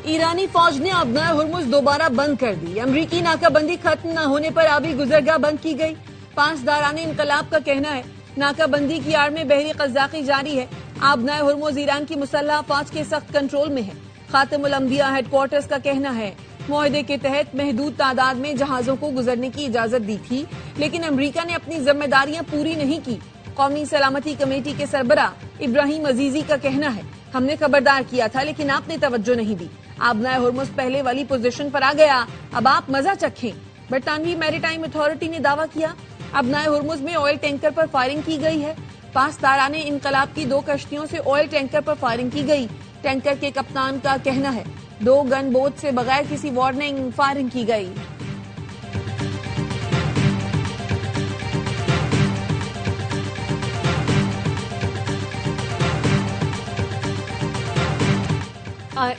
ایرانی فوج نے آبنائے ہرمز دوبارہ بند کر دی. امریکی ناکہ بندی ختم نہ ہونے پر آبی گزرگاہ بند کی گئی. پاسداران انقلاب کا کہنا ہے ناکہ بندی کی آڑ میں بحری قزاقی جاری ہے. آبنائے ہرمز ایران کی مسلح افواج کے سخت کنٹرول میں ہے. خاتم الانبیاء ہیڈ کوارٹرز کا کہنا ہے معاہدے کے تحت محدود تعداد میں جہازوں کو گزرنے کی اجازت دی تھی لیکن امریکہ نے اپنی ذمہ داریاں پوری نہیں کی. قومی سلامتی کمیٹی کے سربراہ ابراہیم عزیزی کا کہنا ہے ہم نے خبردار کیا تھا لیکن آپ نے توجہ نہیں دی. آبنائے ہرمز پہلے والی پوزیشن پر آ گیا اب آپ مزہ چکھیں. برطانوی میری ٹائم اتھارٹی نے دعویٰ کیا آبنائے ہرمز میں آئل ٹینکر پر فائرنگ کی گئی ہے. پاسداران انقلاب کی 2 کشتیوں سے آئل ٹینکر پر فائرنگ کی گئی. ٹینکر کے کپتان کا کہنا ہے 2 گن بوٹ سے بغیر کسی وارننگ فائرنگ کی گئی.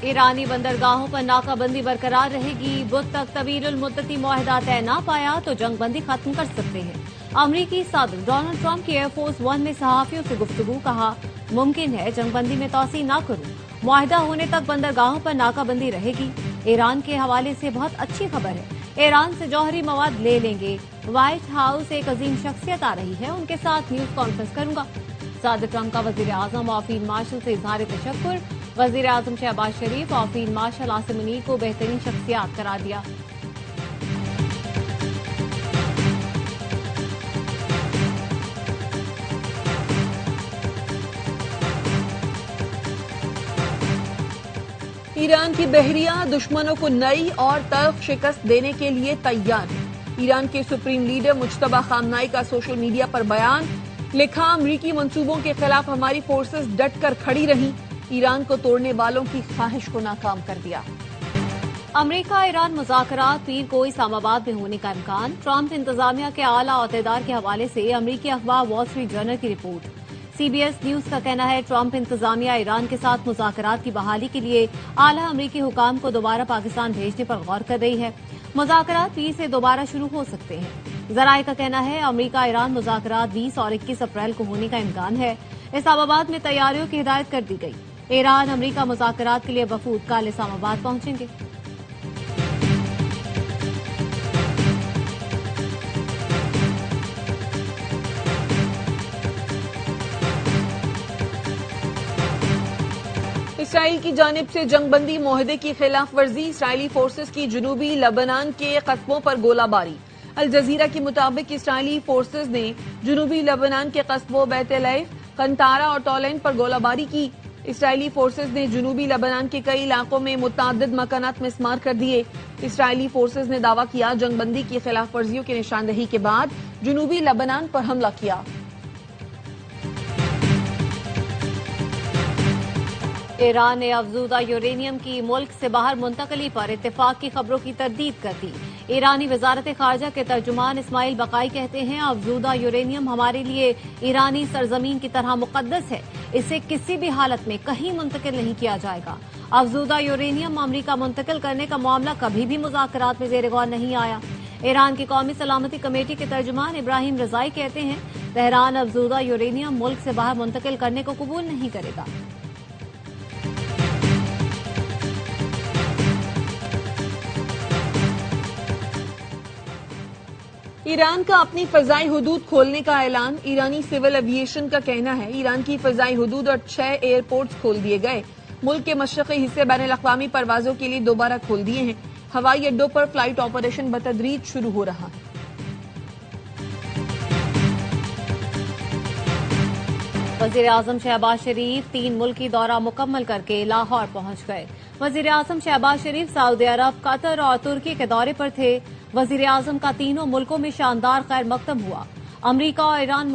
ایرانی بندرگاہوں پر ناکہ بندی برقرار رہے گی. بدھ تک طویل المدتی معاہدہ طے نہ پایا تو جنگ بندی ختم کر سکتے ہیں. امریکی صدر ڈونلڈ ٹرمپ کی ایئر فورس 1 میں صحافیوں سے گفتگو. کہا ممکن ہے جنگ بندی میں توسیع نہ کروں. معاہدہ ہونے تک بندرگاہوں پر ناکہ بندی رہے گی. ایران کے حوالے سے بہت اچھی خبر ہے. ایران سے جوہری مواد لے لیں گے. وائٹ ہاؤس ایک عظیم شخصیت آ رہی ہے ان کے ساتھ نیوز کانفرنس کروں گا. صدر ٹرمپ کا وزیر اعظم اور فیلڈ مارشل سے اظہار تشکر. وزیر اعظم شہباز شریف اور فیلڈ مارشل عاصم منیر کو بہترین شخصیات قرار دیا. ایران کی بحریہ دشمنوں کو نئی اور تلخ شکست دینے کے لیے تیار ہے. ایران کے سپریم لیڈر مجتبی خامنائی کا سوشل میڈیا پر بیان. لکھا امریکی منصوبوں کے خلاف ہماری فورسز ڈٹ کر کھڑی رہیں. ایران کو توڑنے والوں کی خواہش کو ناکام کر دیا. امریکہ ایران مذاکرات پیر کو اسلام آباد میں ہونے کا امکان. ٹرمپ انتظامیہ کے اعلیٰ عہدیدار کے حوالے سے امریکی اخبار وال اسٹریٹ جرنل کی رپورٹ. سی بی ایس نیوز کا کہنا ہے ٹرمپ انتظامیہ ایران کے ساتھ مذاکرات کی بحالی کے لیے اعلیٰ امریکی حکام کو دوبارہ پاکستان بھیجنے پر غور کر رہی ہے. مذاکرات پیر سے دوبارہ شروع ہو سکتے ہیں. ذرائع کا کہنا ہے امریکہ ایران مذاکرات 20 اور 21 اپریل کو ہونے کا امکان ہے. اسلام آباد میں تیاریوں کی ہدایت کر دی گئی. ایران امریکہ مذاکرات کے لیے وفود کل اسلام آباد پہنچیں گے. اسرائیل کی جانب سے جنگ بندی معاہدے کی خلاف ورزی. اسرائیلی فورسز کی جنوبی لبنان کے قصبوں پر گولہ باری. الجزیرہ کے مطابق اسرائیلی فورسز نے جنوبی لبنان کے قصبوں بیت لحم، قنطارہ اور تولین پر گولہ باری کی. اسرائیلی فورسز نے جنوبی لبنان کے کئی علاقوں میں متعدد مکانات مسمار کر دیے. اسرائیلی فورسز نے دعویٰ کیا جنگ بندی کی خلاف ورزیوں کی نشاندہی کے بعد جنوبی لبنان پر حملہ کیا. ایران نے افزودہ یورینیم کی ملک سے باہر منتقلی پر اتفاق کی خبروں کی تردید کر دی. ایرانی وزارت خارجہ کے ترجمان اسماعیل بقائی کہتے ہیں افزودہ یورینیم ہمارے لیے ایرانی سرزمین کی طرح مقدس ہے. اسے کسی بھی حالت میں کہیں منتقل نہیں کیا جائے گا. افزودہ یورینیم امریکہ منتقل کرنے کا معاملہ کبھی بھی مذاکرات میں زیر غور نہیں آیا. ایران کی قومی سلامتی کمیٹی کے ترجمان ابراہیم رضائی کہتے ہیں تہران افزودہ یورینیم ملک سے باہر منتقل کرنے کو قبول نہیں کرے گا. ایران کا اپنی فضائی حدود کھولنے کا اعلان. ایرانی سول ایویشن کا کہنا ہے ایران کی فضائی حدود اور 6 ایئرپورٹس کھول دیے گئے. ملک کے مشرقی حصے بین الاقوامی پروازوں کے لیے دوبارہ کھول دیے ہیں. ہوائی اڈوں پر فلائٹ آپریشن بتدریج شروع ہو رہا ہے. وزیر اعظم شہباز شریف 3 ملکی دورہ مکمل کر کے لاہور پہنچ گئے. وزیر اعظم شہباز شریف سعودی عرب، قطر اور ترکی کے دورے پر تھے. وزیر اعظم کا تینوں ملکوں میں شاندار خیر مقدم ہوا. امریکہ اور ایران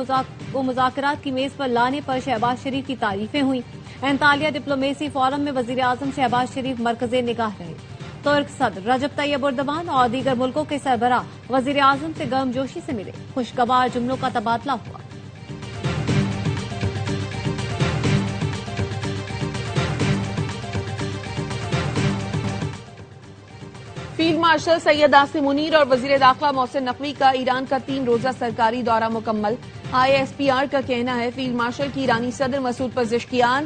کو مذاکرات کی میز پر لانے پر شہباز شریف کی تعریفیں ہوئیں. انطالیہ ڈپلومیسی فورم میں وزیر اعظم شہباز شریف مرکز نگاہ رہے. ترک صدر رجب طیب اردوان اور دیگر ملکوں کے سربراہ وزیر اعظم سے گرم جوشی سے ملے. خوشگوار جملوں کا تبادلہ ہوا. فیلڈ مارشل سید عاصم منیر اور وزیر داخلہ محسن نقوی کا ایران کا 3 روزہ سرکاری دورہ مکمل. ISPR کا کہنا ہے فیلڈ مارشل کی ایرانی صدر مسعود پزشکیان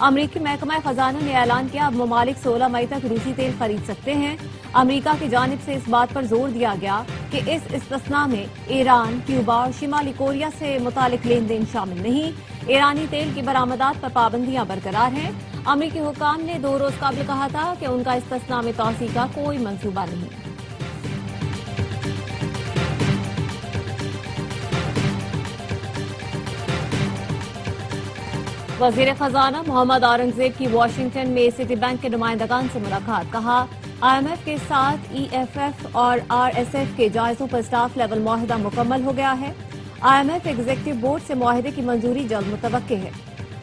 امریکی محکمہ خزانہ نے اعلان کیا اب ممالک 16 مئی تک روسی تیل خرید سکتے ہیں۔ امریکہ کی جانب سے اس بات پر زور دیا گیا کہ اس استثناء میں ایران، کیوبا اور شمالی کوریا سے متعلق لین دین شامل نہیں۔ ایرانی تیل کی برآمدات پر پابندیاں برقرار ہیں۔ امریکی حکام نے 2 روز قبل کہا تھا کہ ان کا استثناء میں توسیع کا کوئی منصوبہ نہیں۔ وزیر خزانہ محمد اورنگزیب کی واشنگٹن میں سٹی بینک کے نمائندگان سے ملاقات، کہا IMF کے ساتھ EFF اور RSF کے جائزوں پر اسٹاف لیول معاہدہ مکمل ہو گیا ہے۔ IMF ایگزیکٹو بورڈ سے معاہدے کی منظوری جلد متوقع ہے۔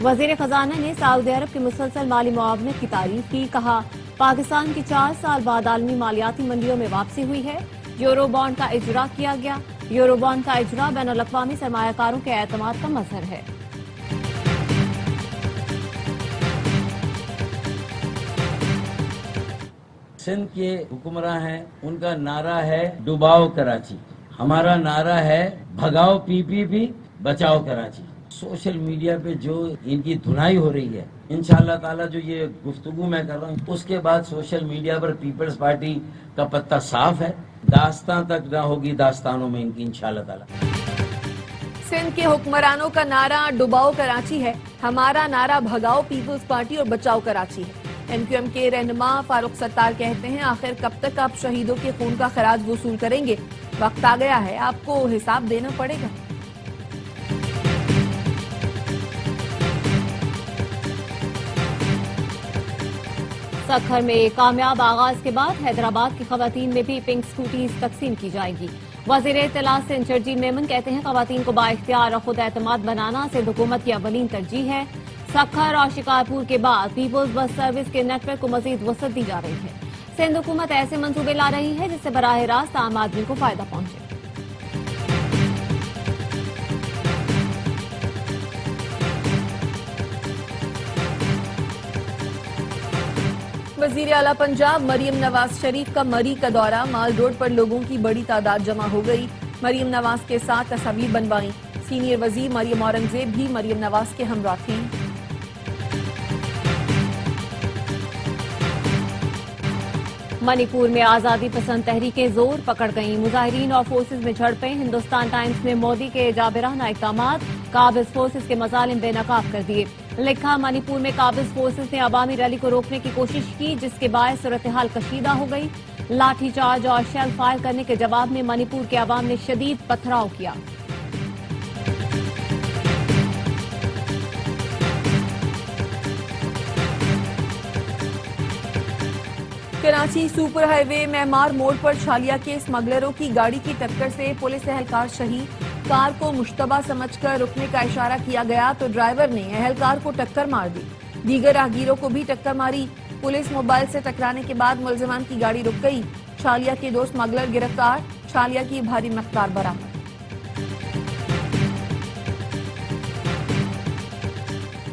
وزیر خزانہ نے سعودی عرب کی مسلسل مالی معاونت کی تعریف کی، کہا پاکستان کی 4 سال بعد عالمی مالیاتی منڈیوں میں واپسی ہوئی ہے۔ یورو بانڈ کا اجرا کیا گیا۔ یورو بانڈ کا اجرا بین الاقوامی سرمایہ کاروں کے اعتماد کا مظہر ہے۔ سندھ کے حکمراں ہیں، ان کا نعرہ ہے ڈباؤ کراچی، ہمارا نعرہ ہے بھگاؤ PPP بچاؤ کراچی۔ سوشل میڈیا پہ جو ان کی دھنائی ہو رہی ہے، انشاءاللہ تعالی جو یہ گفتگو میں کر رہا ہوں، اس کے بعد سوشل میڈیا پر پیپلز پارٹی کا پتہ صاف ہے، داستان تک نہ ہوگی داستانوں میں ان کی انشاءاللہ تعالی۔ سندھ کے حکمرانوں کا نعرہ ڈباؤ کراچی ہے، ہمارا نعرہ بھگاؤ پیپلز پارٹی اور بچاؤ کراچی ہے۔ MQM کے رہنما فاروق ستار کہتے ہیں آخر کب تک آپ شہیدوں کے خون کا خراج وصول کریں گے؟ وقت آ گیا ہے، آپ کو حساب دینا پڑے گا۔ سکھر میں کامیاب آغاز کے بعد حیدرآباد کی خواتین میں بھی پنک سکوٹیز تقسیم کی جائے گی۔ وزیر اطلاعات سنچرجی میمن کہتے ہیں خواتین کو بااختیار اور خود اعتماد بنانا سندھ حکومت کی اولین ترجیح ہے۔ سکھر اور شکارپور کے بعد پیپلز بس سروس کے نیٹ ورک کو مزید وسعت دی جا رہی ہے۔ سندھ حکومت ایسے منصوبے لا رہی ہے جس سے براہ راست عام آدمی کو فائدہ پہنچے۔ وزیر اعلیٰ پنجاب مریم نواز شریف کا مری کا دورہ، مال روڈ پر لوگوں کی بڑی تعداد جمع ہو گئی۔ مریم نواز کے ساتھ تصاویر بنوائیں۔ سینئر وزیر مریم اورنگزیب بھی مریم نواز کے ہمراہ تھیں۔ منی پور میں آزادی پسند تحریکیں زور پکڑ گئیں، مظاہرین اور فورسز میں جھڑپیں۔ ہندوستان ٹائمز میں مودی کے جابرانہ اقدامات، قابض فورسز کے مظالم بے نقاب کر دیے۔ لکھا منی پور میں قابض فورسز نے عوامی ریلی کو روکنے کی کوشش کی جس کے باعث صورتحال کشیدہ ہو گئی۔ لاٹھی چارج اور شیل فائر کرنے کے جواب میں منی پور کے عوام نے شدید پتھراؤ کیا۔ کراچی سپر ہائی وے معمار موڑ پر چھالیا کے اسمگلروں کی گاڑی کی ٹکر سے پولیس اہلکار شہید۔ کار کو مشتبہ سمجھ کر رکنے کا اشارہ کیا گیا تو ڈرائیور نے اہلکار کو ٹکر مار دی۔ دیگر راہگیروں کو بھی ٹکر ماری۔ پولیس موبائل سے ٹکرانے کے بعد ملزمان کی گاڑی رک گئی۔ چھالیا کے 2 اسمگلر گرفتار، چھالیا کی بھاری مقدار برآمد۔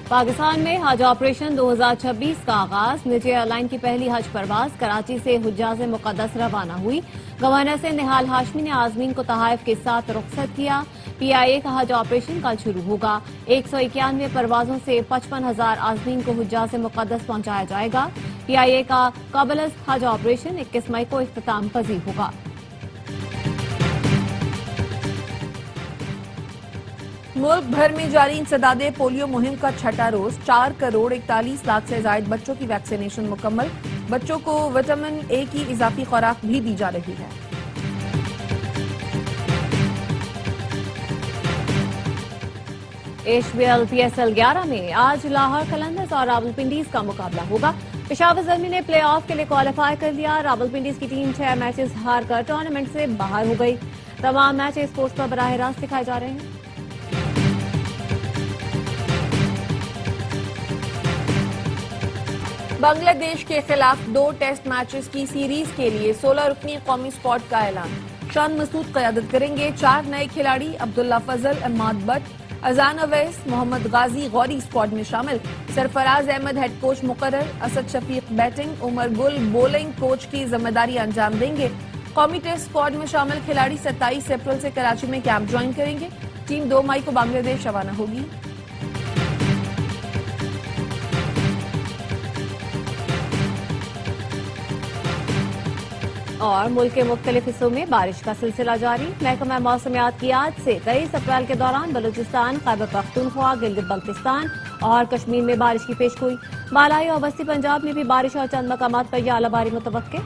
پاکستان میں حج آپریشن 2026 کا آغاز، نجی ایئر لائن کی پہلی حج پرواز کراچی سے حجاز مقدس روانہ ہوئی۔ گورنر سے نہال ہاشمی نے عازمین کو تحائف کے ساتھ رخصت کیا۔ PIA کا حج آپریشن کل شروع ہوگا۔ 191 پروازوں سے 55,000 عازمین کو حجاز مقدس پہنچایا جائے گا۔ PIA کا قبل از حج آپریشن 21 مئی کو اختتام پذیر ہوگا۔ ملک بھر میں جاری انسداد پولیو مہم کا 6واں روز، 4 کروڑ 41 لاکھ سے زائد بچوں کی ویکسینیشن مکمل۔ بچوں کو وٹامن A کی اضافی خوراک بھی دی جا رہی ہے۔ HBL PSL 11 میں آج لاہور قلندرز اور راولپنڈیز کا مقابلہ ہوگا۔ پشاور زلمی نے پلے آف کے لیے کوالیفائی کر لیا۔ راولپنڈیز کی ٹیم 6 میچز ہار کر ٹورنامنٹ سے باہر ہو گئی۔ تمام میچ اسپورٹس پر براہ راست دکھائے جا رہے ہیں۔ بنگلہ دیش کے خلاف 2 ٹیسٹ میچز کی سیریز کے لیے 16 رکنی قومی اسکواڈ کا اعلان۔ شان مسعود قیادت کریں گے۔ 4 نئے کھلاڑی عبداللہ فضل، عماد بٹ، اذان اویس، محمد غازی غوری اسکواڈ میں شامل۔ سرفراز احمد ہیڈ کوچ مقرر۔ اسد شفیق بیٹنگ، عمر گل بولنگ کوچ کی ذمہ داری انجام دیں گے۔ قومی ٹیسٹ اسکواڈ میں شامل کھلاڑی 27 اپریل سے کراچی میں کیمپ جوائن کریں گے۔ ٹیم 2 مئی کو بنگلہ دیش روانہ ہوگی۔ اور ملک کے مختلف حصوں میں بارش کا سلسلہ جاری. محکمہ موسمیات کی آج سے 23 اپریل کے دوران بلوچستان، خیبر پختونخوا، گلگت بلتستان اور کشمیر میں بارش کی پیشگوئی. بالائی اور وسطی پنجاب میں بھی بارش اور چند مقامات پر یہ اعلی باری متوقع.